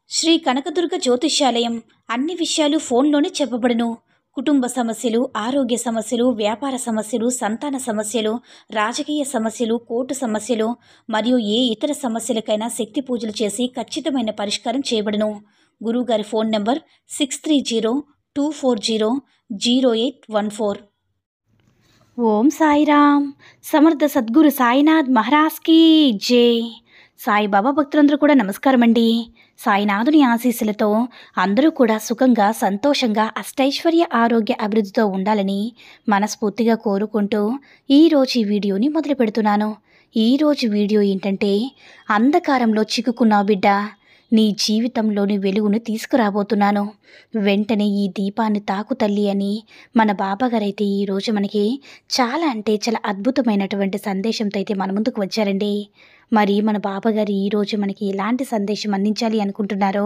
శ్రీ కనకదుర్గ జ్యోతిష్యాలయం అన్ని విషయాలు ఫోన్లోనే చెప్పబడును. కుటుంబ సమస్యలు, ఆరోగ్య సమస్యలు, వ్యాపార సమస్యలు, సంతాన సమస్యలు, రాజకీయ సమస్యలు, కోర్టు సమస్యలు మరియు ఏ ఇతర సమస్యలకైనా శక్తి పూజలు చేసి ఖచ్చితమైన పరిష్కారం చేయబడును. గురువుగారి ఫోన్ నంబర్ 6302400814. ఓం సాయిరామ్. సమర్థ సద్గురు సాయినాథ్ మహారాజ్ కీ జై. సాయిబాబా భక్తులందరూ కూడా నమస్కారం అండి. సాయినాథుని ఆశీస్సులతో అందరూ కూడా సుఖంగా, సంతోషంగా, అష్టైశ్వర్య, ఆరోగ్య అభివృద్ధితో ఉండాలని మనస్ఫూర్తిగా కోరుకుంటూ ఈరోజు ఈ వీడియోని మొదలు పెడుతున్నాను. ఈరోజు వీడియో ఏంటంటే, అంధకారంలో చిక్కుకున్నావు బిడ్డ, నీ జీవితంలోని వెలుగును తీసుకురాబోతున్నాను, వెంటనే ఈ దీపాన్ని తాకు తల్లి అని మన బాబాగారైతే ఈరోజు మనకి చాలా అంటే చాలా అద్భుతమైనటువంటి సందేశంతో అయితే మన ముందుకు వచ్చారండి. మరి మన బాబాగారు ఈరోజు మనకి ఎలాంటి సందేశం అందించాలి అనుకుంటున్నారో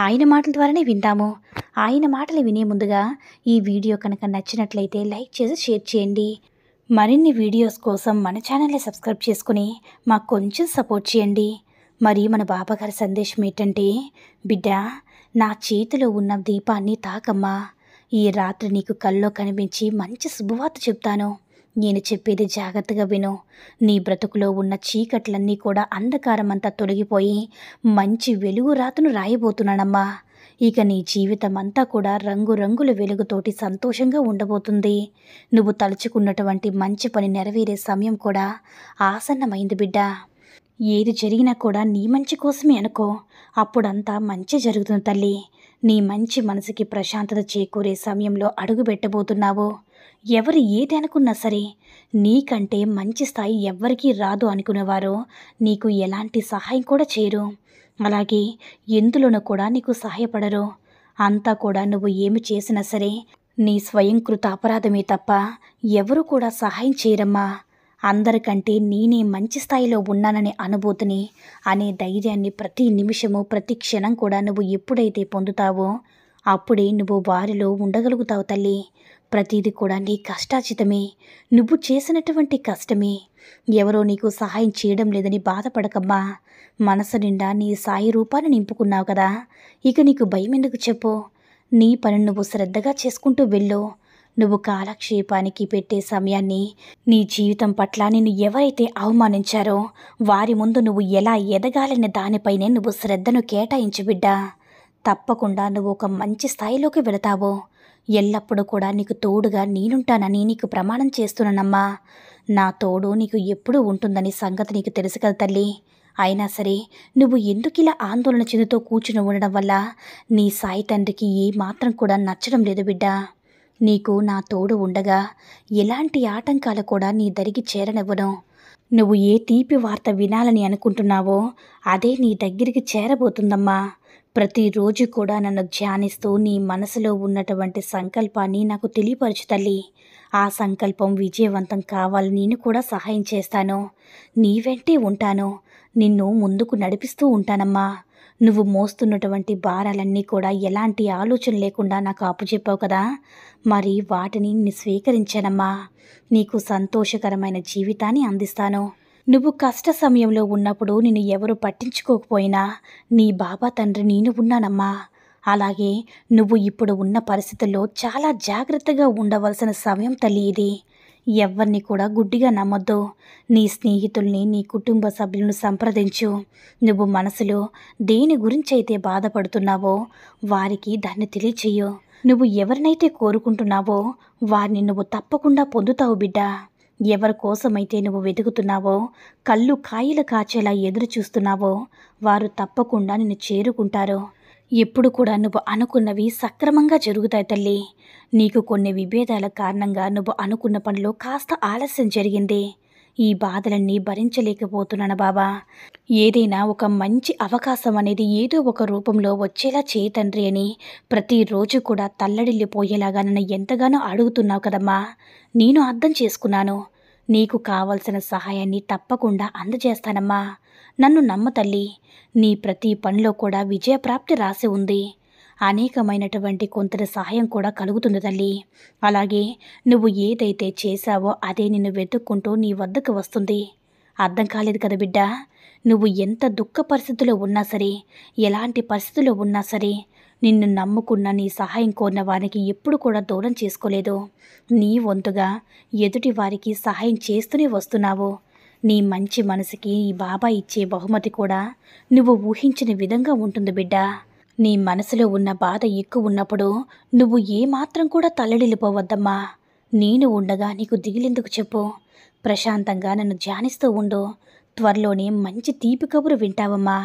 ఆయన మాటల ద్వారానే వింటాము. ఆయన మాటలు వినే ముందుగా ఈ వీడియో కనుక నచ్చినట్లయితే లైక్ చేసి షేర్ చేయండి. మరిన్ని వీడియోస్ కోసం మన ఛానల్ని సబ్స్క్రైబ్ చేసుకుని మాకు కొంచెం సపోర్ట్ చేయండి. మరి మన బాబాగారి సందేశం ఏంటంటే, బిడ్డ, నా చేతిలో ఉన్న దీపాన్ని తాకమ్మా. ఈ రాత్రి నీకు కల్లో కనిపించి మంచి శుభవార్త చెప్తాను. నేను చెప్పేది జాగ్రత్తగా విను. నీ బ్రతుకులో ఉన్న చీకట్లన్నీ కూడా అంధకారం అంతా తొలగిపోయి మంచి వెలుగు రాతను రాయబోతున్నానమ్మా. ఇక నీ జీవితం అంతా కూడా రంగురంగుల వెలుగుతోటి సంతోషంగా ఉండబోతుంది. నువ్వు తలుచుకున్నటువంటి మంచి పని నెరవేరే సమయం కూడా ఆసన్నమైంది బిడ్డ. ఏది జరిగినా కూడా నీ మంచి కోసమే అనుకో, అప్పుడంతా మంచి జరుగుతుంది తల్లి. నీ మంచి మనసుకి ప్రశాంతత చేకూరే సమయంలో అడుగు పెట్టబోతున్నావు. ఎవరు ఏది అనుకున్నా సరే, నీకంటే మంచి స్థాయి ఎవ్వరికీ రాదు అనుకునేవారు నీకు ఎలాంటి సహాయం కూడా చేయరు. అలాగే ఎందులోనూ కూడా నీకు సహాయపడరు. అంతా కూడా నువ్వు ఏమి చేసినా సరే నీ స్వయంకృత అపరాధమే తప్ప ఎవరు కూడా సహాయం చేయరమ్మా. అందరికంటే నేనే మంచి స్థాయిలో ఉన్నాననే అనుభూతిని, అనే ధైర్యాన్ని ప్రతి నిమిషము, ప్రతి క్షణం కూడా నువ్వు ఎప్పుడైతే పొందుతావో అప్పుడే నువ్వు వారిలో ఉండగలుగుతావు తల్లి. ప్రతిదీ కూడా నీ కష్టార్జితమే, నువ్వు చేసినటువంటి కష్టమే. ఎవరో నీకు సహాయం చేయడం లేదని బాధపడకమ్మా. మనసు నిండా నీ సాయి రూపాన్ని నింపుకున్నావు కదా, ఇక నీకు భయం ఎందుకు చెప్పు. నీ పని నువ్వు శ్రద్ధగా చేసుకుంటూ వెళ్ళు. నువ్వు కాలక్షేపానికి పెట్టే సమయాన్ని, నీ జీవితం పట్ల నిన్ను ఎవరైతే అవమానించారో వారి ముందు నువ్వు ఎలా ఎదగాలనే దానిపైనే నువ్వు శ్రద్ధను కేటాయించు బిడ్డ. తప్పకుండా నువ్వు ఒక మంచి స్థాయిలోకి వెళతావు. ఎల్లప్పుడూ కూడా నీకు తోడుగా నేనుంటానని నీకు ప్రమాణం చేస్తున్నానమ్మా. నా తోడు నీకు ఎప్పుడూ ఉంటుందని సంగతి నీకు తెలుసు కదా తల్లి. అయినా సరే నువ్వు ఎందుకిలా ఆందోళన చెందుతూ కూర్చుని ఉండడం వల్ల నీ సాయి తండ్రికి ఏమాత్రం కూడా నచ్చడం లేదు బిడ్డ. నీకు నా తోడు ఉండగా ఎలాంటి ఆటంకాలు కూడా నీ దరికి చేరనివ్వను. నువ్వు ఏ తీపి వార్త వినాలని అనుకుంటున్నావో అదే నీ దగ్గరికి చేరబోతుందమ్మా. ప్రతిరోజు కూడా నన్ను ధ్యానిస్తూ నీ మనసులో ఉన్నటువంటి సంకల్పాన్ని నాకు తెలియపరచు తల్లి. ఆ సంకల్పం విజయవంతం కావాలని నేను కూడా సహాయం చేస్తాను. నీ వెంటే ఉంటాను. నిన్ను ముందుకు నడిపిస్తూ ఉంటానమ్మా. నువ్వు మోస్తున్నటువంటి భారాలన్నీ కూడా ఎలాంటి ఆలోచన లేకుండా నాకు అప్పచెప్పావు కదా, మరి వాటిని నేను స్వీకరించానమ్మా. నీకు సంతోషకరమైన జీవితాన్ని అందిస్తాను. నువ్వు కష్ట సమయంలో ఉన్నప్పుడు నిన్ను ఎవరు పట్టించుకోకపోయినా నీ బాబా తండ్రి నేను ఉన్నానమ్మా. అలాగే నువ్వు ఇప్పుడు ఉన్న పరిస్థితుల్లో చాలా జాగ్రత్తగా ఉండవలసిన సమయం తల్లి ఇది. ఎవరిని కూడా గుడ్డిగా నమ్మొద్దు. నీ స్నేహితుల్ని, నీ కుటుంబ సభ్యులను సంప్రదించు. నువ్వు మనసులో దేని గురించి అయితే బాధపడుతున్నావో వారికి దాన్ని తెలియచేయు. నువ్వు ఎవరినైతే కోరుకుంటున్నావో వారిని నువ్వు తప్పకుండా పొందుతావు బిడ్డ. ఎవరి కోసమైతే నువ్వు వెతుకుతున్నావో, కళ్ళు కాయలు కాచేలా ఎదురు చూస్తున్నావో వారు తప్పకుండా నిన్ను చేరుకుంటారు. ఎప్పుడు కూడా నువ్వు అనుకున్నవి సక్రమంగా జరుగుతాయి తల్లి. నీకు కొన్ని విభేదాల కారణంగా నువ్వు అనుకున్న పనిలో కాస్త ఆలస్యం జరిగింది. ఈ బాధలన్నీ భరించలేకపోతున్నాను బాబా. ఏదైనా ఒక మంచి అవకాశం అనేది ఏదో ఒక రూపంలో వచ్చేలా చేయి తండ్రి అని ప్రతిరోజు కూడా తల్లడిల్లిపోయేలాగా నన్ను ఎంతగానో అడుగుతున్నావు కదమ్మా. నేను అర్థం చేసుకున్నాను. నీకు కావలసిన సహాయాన్ని తప్పకుండా అందజేస్తానమ్మా. నన్ను నమ్మ తల్లి. నీ ప్రతి పనిలో కూడా విజయప్రాప్తి రాసి ఉంది. అనేకమైనటువంటి కొంత సహాయం కూడా కలుగుతుంది తల్లి. అలాగే నువ్వు ఏదైతే చేశావో అదే నిన్ను వెతుక్కుంటూ నీ వద్దకు వస్తుంది. అర్థం కాలేదు కదా బిడ్డ. నువ్వు ఎంత దుఃఖ పరిస్థితిలో ఉన్నా సరే, ఎలాంటి పరిస్థితిలో ఉన్నా సరే, నిన్ను నమ్ముకున్న నీ సహాయం కోరిన వారికి ఎప్పుడు కూడా దూరం చేసుకోలేదు. నీ వంతుగా ఎదుటి వారికి సహాయం చేస్తూనే వస్తున్నావు. నీ మంచి మనసుకి ఈ బాబా ఇచ్చే బహుమతి కూడా నువ్వు ఊహించిన విధంగా ఉంటుంది బిడ్డ. నీ మనసులో ఉన్న బాధ ఎక్కువ ఉన్నప్పుడు నువ్వు ఏమాత్రం కూడా తల్లడిల్లిపోవద్దమ్మా. నేను ఉండగా నీకు దిగులెందుకు చెప్పు. ప్రశాంతంగా నన్ను ధ్యానిస్తూ ఉండు. త్వరలోనే మంచి తీపి కబురు వింటావమ్మా.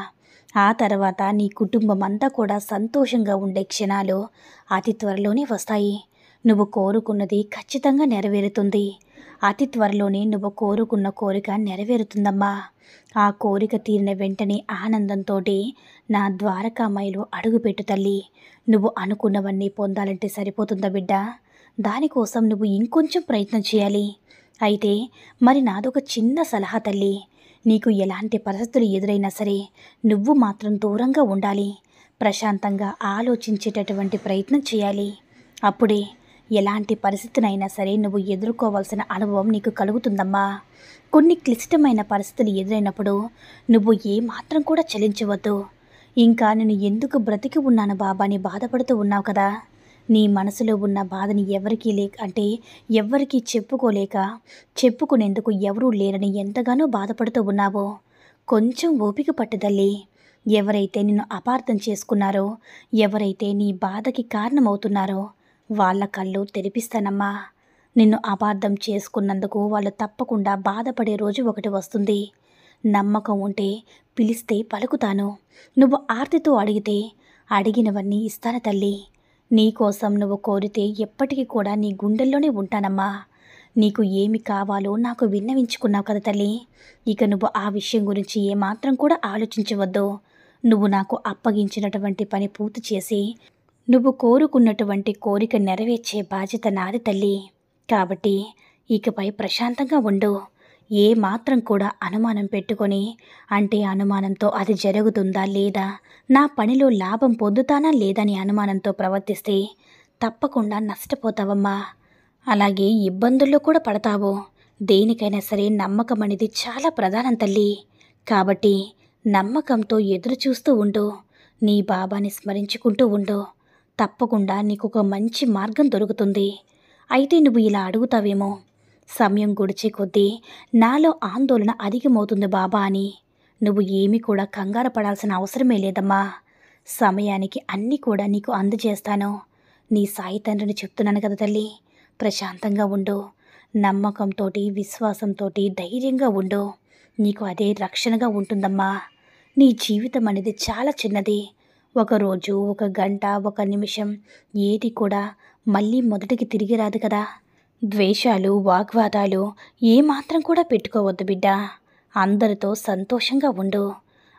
ఆ తర్వాత నీ కుటుంబం అంతా కూడా సంతోషంగా ఉండే క్షణాలు అతి త్వరలోనే వస్తాయి. నువ్వు కోరుకున్నది ఖచ్చితంగా నెరవేరుతుంది. అతి త్వరలోనే నువ్వు కోరుకున్న కోరిక నెరవేరుతుందమ్మా. ఆ కోరిక తీరిన వెంటనే ఆనందంతో నా ద్వారకామాయిలో అడుగుపెట్టు తల్లి. నువ్వు అనుకున్నవన్నీ పొందాలంటే సరిపోతుందా బిడ్డ? దానికోసం నువ్వు ఇంకొంచెం ప్రయత్నం చేయాలి. అయితే మరి నాదొక చిన్న సలహా తల్లి. నీకు ఎలాంటి పరిస్థితులు ఎదురైనా సరే నువ్వు మాత్రం దూరంగా ఉండాలి. ప్రశాంతంగా ఆలోచించేటటువంటి ప్రయత్నం చేయాలి. అప్పుడే ఎలాంటి పరిస్థితినైనా సరే నువ్వు ఎదుర్కోవాల్సిన అనుభవం నీకు కలుగుతుందమ్మా. కొన్ని క్లిష్టమైన పరిస్థితులు ఎదురైనప్పుడు నువ్వు ఏమాత్రం కూడా చలించవద్దు. ఇంకా నేను ఎందుకు బ్రతికి ఉన్నాను బాబా అని బాధపడుతూ ఉన్నావు కదా. నీ మనసులో ఉన్న బాధని ఎవ్వరికీ చెప్పుకోలేక, చెప్పుకునేందుకు ఎవరూ లేరని ఎంతగానో బాధపడుతూ ఉన్నావో కొంచెం ఓపిక పట్టు తల్లి. ఎవరైతే నిన్ను అపార్థం చేసుకున్నారో, ఎవరైతే నీ బాధకి కారణమవుతున్నారో వాళ్ళ కళ్ళు తెరిపిస్తానమ్మా. నిన్ను అపార్థం చేసుకున్నందుకు వాళ్ళు తప్పకుండా బాధపడే రోజు ఒకటి వస్తుంది. నమ్మకం ఉంటే పిలిస్తే పలుకుతాను. నువ్వు ఆర్తితో అడిగితే అడిగినవన్నీ ఇస్తాను తల్లి. నీకోసం నువ్వు కోరితే ఎప్పటికీ కూడా నీ గుండెల్లోనే ఉంటానమ్మా. నీకు ఏమి కావాలో నాకు విన్నవించుకున్నావు కదా తల్లి. ఇక నువ్వు ఆ విషయం గురించి ఏమాత్రం కూడా ఆలోచించవద్దు. నువ్వు నాకు అప్పగించినటువంటి పని పూర్తి చేసి నువ్వు కోరుకున్నటువంటి కోరిక నెరవేర్చే బాధ్యత నాది తల్లి. కాబట్టి ఇకపై ప్రశాంతంగా ఉండు. ఏ మాత్రం కూడా అనుమానం పెట్టుకొని, అంటే అనుమానంతో అది జరుగుతుందా లేదా, నా పనిలో లాభం పొందుతానా లేదని అనుమానంతో ప్రవర్తిస్తే తప్పకుండా నష్టపోతావమ్మా. అలాగే ఇబ్బందుల్లో కూడా పడతావు. దేనికైనా సరే నమ్మకం అనేది చాలా ప్రధానం తల్లి. కాబట్టి నమ్మకంతో ఎదురు చూస్తూ ఉండు. నీ బాబాని స్మరించుకుంటూ ఉండు. తప్పకుండా నీకు ఒక మంచి మార్గం దొరుకుతుంది. అయితే నువ్వు ఇలా అడుగుతావేమో, సమయం గడిచే కొద్దీ నాలో ఆందోళన అధికమవుతుంది బాబా అని. నువ్వు ఏమీ కూడా కంగారు పడాల్సిన అవసరమే లేదమ్మా. సమయానికి అన్నీ కూడా నీకు అందజేస్తాను. నీ సాయి తండ్రిని చెప్తున్నాను కదా తల్లి. ప్రశాంతంగా ఉండు. నమ్మకంతో, విశ్వాసంతో ధైర్యంగా ఉండు. నీకు అదే రక్షణగా ఉంటుందమ్మా. నీ జీవితం అనేది చాలా చిన్నది. ఒకరోజు, ఒక గంట, ఒక నిమిషం ఏది కూడా మళ్ళీ మొదటికి తిరిగి రాదు కదా. ద్వేషాలు, వాగ్వాదాలు ఏమాత్రం కూడా పెట్టుకోవద్దు బిడ్డ. అందరితో సంతోషంగా ఉండు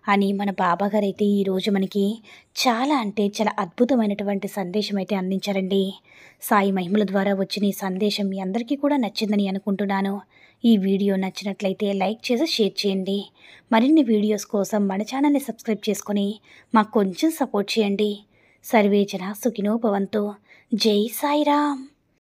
అని మన బాబాగారైతే ఈరోజు మనకి చాలా అద్భుతమైనటువంటి సందేశం అయితే అందించారండి. సాయి మహిమల ద్వారా వచ్చిన ఈ సందేశం మీ అందరికీ కూడా నచ్చిందని అనుకుంటున్నాను. ఈ వీడియో నచ్చినట్లయితే లైక్ చేసి షేర్ చేయండి. మరిన్ని వీడియోస్ కోసం మన ఛానల్ని సబ్స్క్రైబ్ చేసుకొని మాకు కొంచెం సపోర్ట్ చేయండి. సర్వేజన సుఖినో భవంతు. జై సాయిరామ్.